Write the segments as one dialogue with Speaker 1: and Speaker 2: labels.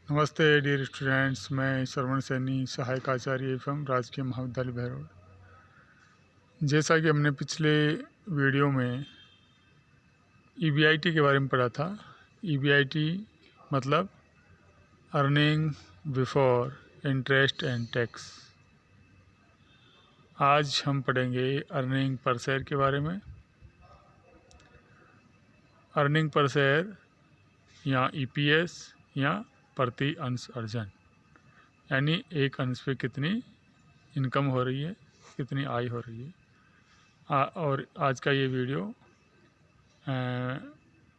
Speaker 1: नमस्ते dear students, मैं श्रवण सैनी, सहायक आचार्य एवं राजकीय महाविद्यालय भैरव। जैसा कि हमने पिछले वीडियो में EBIT के बारे में पढ़ा था। EBIT मतलब earning before interest and tax. आज हम पढ़ेंगे अर्निंग पर शेयर के बारे में। अर्निंग पर शेयर या EPS या प्रति अंश अर्जन, यानी एक अंश पे कितनी इनकम हो रही है, कितनी आय हो रही है। और आज का ये वीडियो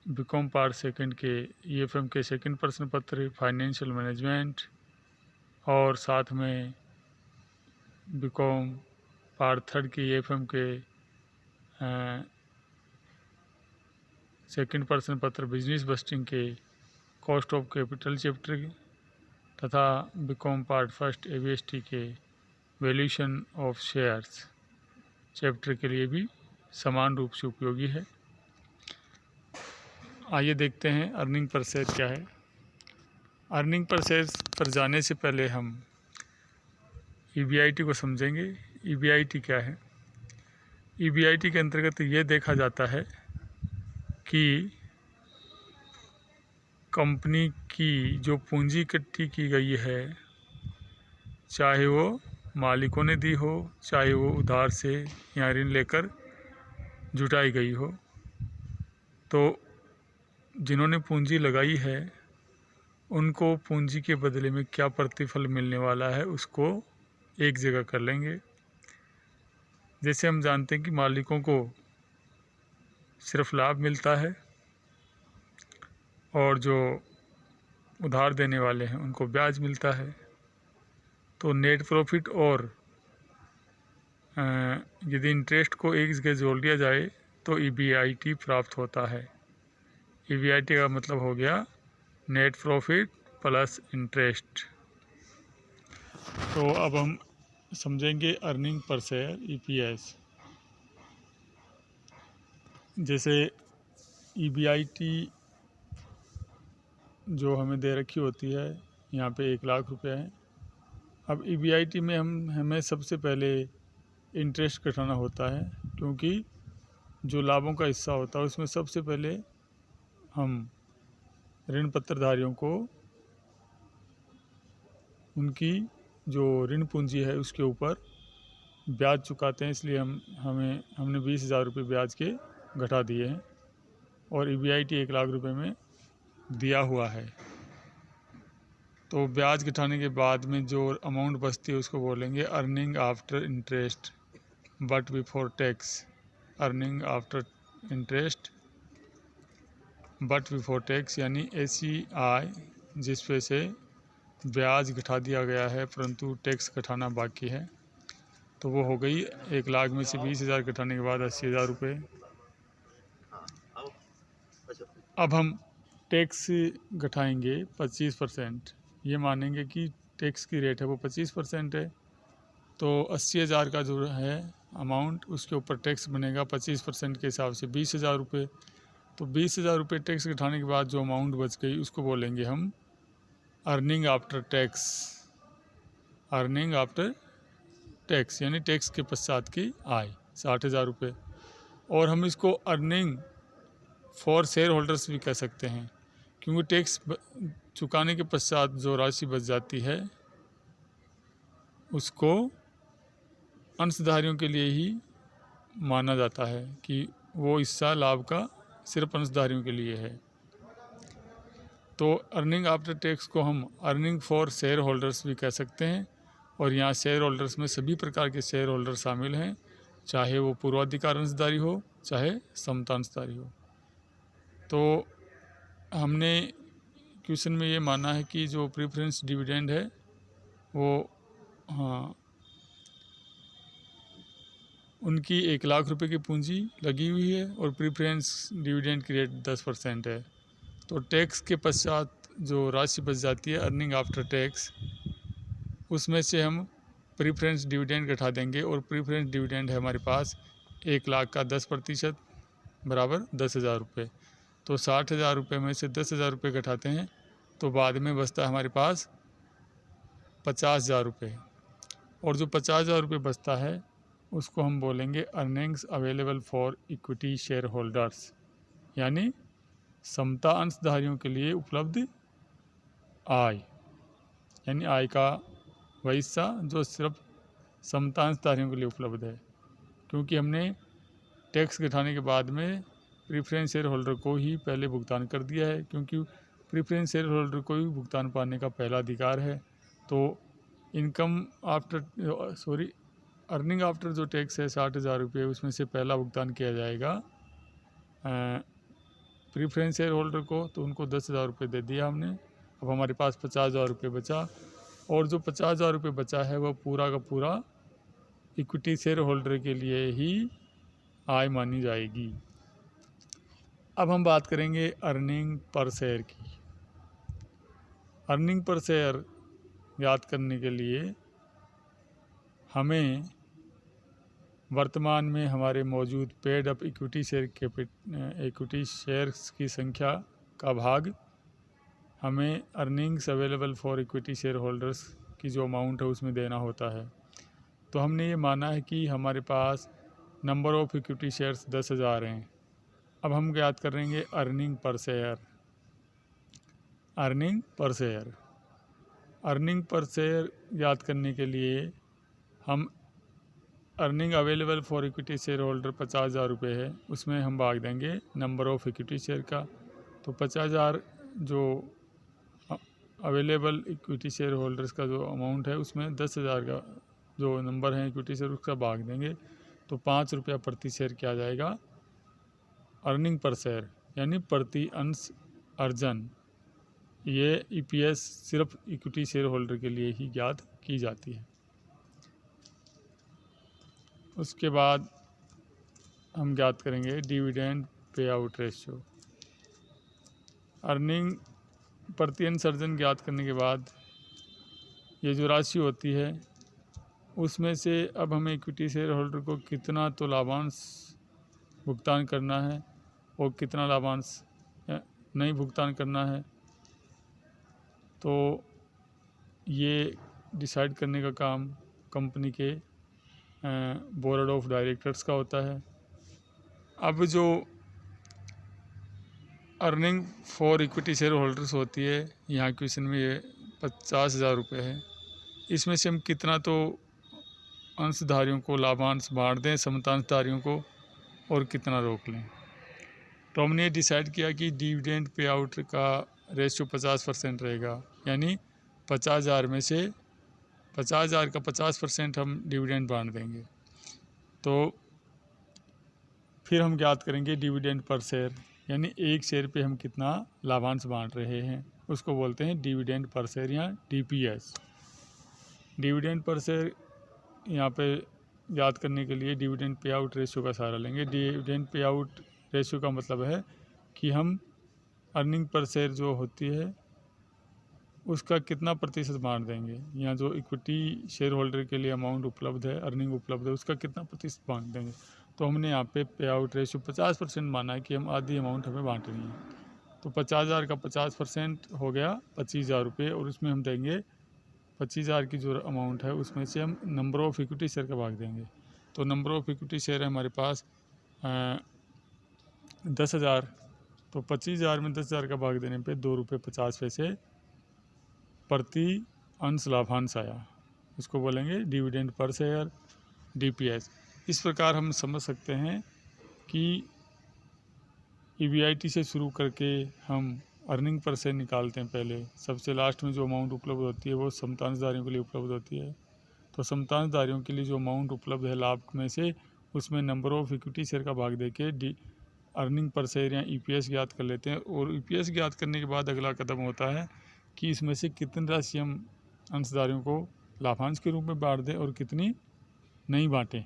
Speaker 1: बीकॉम पार्ट सेकंड के EFM के सेकंड प्रश्न पत्र, फाइनेंशियल मैनेजमेंट और साथ में बीकॉम पार्ट थर्ड के EFM के सेकंड प्रश्न पत्र, बिजनेस बस्टिंग के कॉस्ट ऑफ कैपिटल चैप्टर तथा बीकॉम पार्ट फर्स्ट ABST के वैल्यूएशन ऑफ शेयर्स चैप्टर के लिए भी समान रूप से उपयोगी है। आइए देखते हैं अर्निंग पर शेयर क्या है। अर्निंग पर शेयर पर जाने से पहले हम EBIT को समझेंगे। EBIT क्या है? EBIT के अंतर्गत ये देखा जाता है कि कंपनी की जो पूंजी इकट्ठी की गई है, चाहे वो मालिकों ने दी हो, चाहे वो उधार से या ऋण लेकर जुटाई गई हो, तो जिन्होंने पूंजी लगाई है उनको पूंजी के बदले में क्या प्रतिफल मिलने वाला है उसको एक जगह कर लेंगे। जैसे हम जानते हैं कि मालिकों को सिर्फ लाभ मिलता है और जो उधार देने वाले हैं उनको ब्याज मिलता है, तो नेट प्रॉफिट और यदि इंटरेस्ट को एक जगह जोड़ लिया जाए तो EBIT प्राप्त होता है। EBIT का मतलब हो गया नेट प्रॉफिट प्लस इंटरेस्ट। तो अब हम समझेंगे अर्निंग पर शेयर EPS। जैसे EBIT जो हमें दे रखी होती है, यहाँ पे 1 लाख रुपए है। अब EBIT में हमें सबसे पहले इंटरेस्ट कटाना होता है, क्योंकि जो लाभों का हिस्सा होता है उसमें सबसे पहले हम ऋण पत्रधारियों को उनकी जो ऋण पूंजी है उसके ऊपर ब्याज चुकाते हैं। इसलिए हमने 20,000 रुपये ब्याज के घटा दिए हैं और EBIT 1 लाख रुपए में दिया हुआ है। तो ब्याज घटाने के बाद में जो अमाउंट बचती है उसको बोलेंगे earning after interest but before tax. Earning after interest but before tax, यानी ऐसी आय जिस पे से ब्याज घटा दिया गया है परंतु टैक्स घटाना बाकी है। तो वो हो गई 1 लाख में से 20,000 घटाने के बाद 80,000 रुपये। अब हम टैक्स घटाएंगे 25%। ये मानेंगे कि टैक्स की रेट है वो 25% है, तो 80,000 का जो है अमाउंट उसके ऊपर टैक्स बनेगा 25% के हिसाब से 20,000 रुपये। तो 20,000 रुपये टैक्स घटाने के बाद जो अमाउंट बच गई उसको बोलेंगे हम earning after tax. Earning after tax यानी टैक्स के पश्चात की आय 60,000 रुपये। और हम इसको अर्निंग फॉर शेयर होल्डर्स भी कह सकते हैं, क्योंकि टैक्स चुकाने के पश्चात जो राशि बच जाती है उसको अंशधारियों के लिए ही माना जाता है कि वो हिस्सा लाभ का सिर्फ अंशधारियों के लिए है। तो अर्निंग आफ्टर टैक्स को हम अर्निंग फॉर शेयर होल्डर्स भी कह सकते हैं। और यहाँ शेयर होल्डर्स में सभी प्रकार के शेयर होल्डर शामिल हैं, चाहे वो पूर्वाधिकार अंशधारी हो चाहे समता अंशधारी हो। तो हमने क्वेश्चन में ये माना है कि जो प्रीफरेंस डिविडेंड है वो उनकी 1 लाख रुपए की पूंजी लगी हुई है और प्रीफरेंस डिविडेंड की रेट 10% है। तो टैक्स के पश्चात जो राशि बच जाती है अर्निंग आफ्टर टैक्स, उसमें से हम प्रीफरेंस डिविडेंड घटा देंगे और प्रीफरेंस डिविडेंड है हमारे पास 1 लाख का 10% बराबर 10,000 रुपये। तो 60,000 रुपये में से 10,000 रुपये घटाते हैं तो बाद में बचता है हमारे पास 50,000 रुपये। और जो 50,000 रुपये बचता है उसको हम बोलेंगे earnings available for equity share holders, यानी समता अंशधारियों के लिए उपलब्ध आय, यानी आय का वह हिस्सा जो सिर्फ समता अंशधारियों के लिए उपलब्ध है। क्योंकि हमने टैक्स घटाने के बाद में प्रीफरेंस शेयर होल्डर को ही पहले भुगतान कर दिया है, क्योंकि प्रीफरेंस शेयर होल्डर को ही भुगतान पाने का पहला अधिकार है। तो इनकम आफ्टर अर्निंग आफ्टर जो टैक्स है 60,000 रुपये, उसमें से पहला भुगतान किया जाएगा प्रीफरेंस शेयर होल्डर को, तो उनको 10,000 रुपये दे दिया हमने। अब हमारे पास 50,000 रुपये बचा, और जो 50,000 रुपये बचा है वह पूरा का पूरा इक्विटी शेयर होल्डर के लिए ही आय मानी जाएगी। अब हम बात करेंगे अर्निंग पर शेयर की। अर्निंग पर शेयर याद करने के लिए हमें वर्तमान में हमारे मौजूद पेड अप इक्विटी शेयर्स की संख्या का भाग हमें earnings available for equity share holders की जो अमाउंट है उसमें देना होता है। तो हमने ये माना है कि हमारे पास नंबर ऑफ इक्विटी शेयर्स 10,000 हैं। अब हम याद करेंगे earning per share. Earning per share याद करने के लिए हम earning available for equity share holder 50,000 रुपये है, उसमें हम भाग देंगे नंबर ऑफ इक्विटी शेयर का। तो 50,000 जो अवेलेबल इक्विटी शेयर होल्डर्स का जो अमाउंट है उसमें 10,000 का जो नंबर है इक्विटी शेयर उसका भाग देंगे, तो 5 रुपया प्रति शेयर क्या जाएगा अर्निंग पर शेयर, यानी प्रति अंश अर्जन। ये EPS सिर्फ इक्विटी शेयर होल्डर के लिए ही ज्ञात की जाती है। उसके बाद हम ज्ञात करेंगे dividend pay out ratio. Earning प्रति अंश अर्जन ज्ञात करने के बाद ये जो राशि होती है उसमें से अब हमें इक्विटी शेयर होल्डर को कितना तो लाभांश भुगतान करना है और कितना लाभांश नहीं भुगतान करना है, तो ये डिसाइड करने का काम कंपनी के बोर्ड ऑफ डायरेक्टर्स का होता है। अब जो earning for equity share holders होती है, यहाँ क्वेश्चन में ये 50,000 रुपये है, इसमें से हम कितना तो अंशधारियों को लाभांश बांट दें समता अंशधारियों को और कितना रोक लें। तो हमने ये डिसाइड किया कि डिविडेंड पे आउट का रेशियो 50% रहेगा, यानी 50,000 में से 50,000 का 50% हम डिविडेंड बांट देंगे। तो फिर हम ज्ञात करेंगे डिविडेंड पर शेयर, यानी एक शेयर पे हम कितना लाभांश बांट रहे हैं, उसको बोलते हैं डिविडेंड पर शेयर या DPS। डिविडेंड पर शेयर यहाँ पे याद करने के लिए डिविडेंड पे आउट रेशियो का सहारा लेंगे। डिविडेंड पे आउट रेशियो का मतलब है कि हम अर्निंग पर शेयर जो होती है उसका कितना प्रतिशत बांट देंगे। यहाँ जो इक्विटी शेयर होल्डर के लिए अमाउंट उपलब्ध है, अर्निंग उपलब्ध है, उसका कितना प्रतिशत बांट देंगे। तो हमने यहाँ पे पे आउट रेशियो 50% माना है कि हम आधी अमाउंट हमें बांटनी है। तो 50,000 का 50% हो गया 25,000 रुपये, और उसमें हम देंगे 25,000 की जो अमाउंट है उसमें से हम नंबर ऑफ इक्विटी शेयर का भाग देंगे। तो नंबर ऑफ इक्विटी शेयर है हमारे पास 10,000, तो 25,000 में 10,000 का भाग देने पे 2 रुपये 50 पैसे प्रति अंश लाभांश आया, इसको बोलेंगे डिविडेंड पर शेयर DPS। इस प्रकार हम समझ सकते हैं कि EBIT से शुरू करके हम अर्निंग पर शेयर निकालते हैं। पहले सबसे लास्ट में जो अमाउंट उपलब्ध होती है वो समता अंशधारियों के लिए उपलब्ध होती है। तो समता अंशधारियों के लिए जो अमाउंट उपलब्ध है लाभ में से, उसमें नंबर ऑफ इक्विटी शेयर का भाग देके अर्निंग पर शेयर या EPS ज्ञात कर लेते हैं। और EPS ज्ञात करने के बाद अगला कदम होता है कि इसमें से कितनी राशि हम अंशधारियों को लाभांश के रूप में बांट दें और कितनी नहीं बांटें।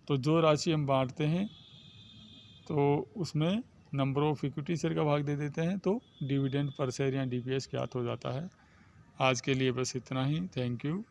Speaker 1: तो जो राशि हम बांटते हैं तो उसमें नंबर ऑफ इक्विटी शेयर का भाग दे देते हैं, तो डिविडेंड पर शेयर या DPS ज्ञात हो जाता है। आज के लिए बस इतना ही। Thank you.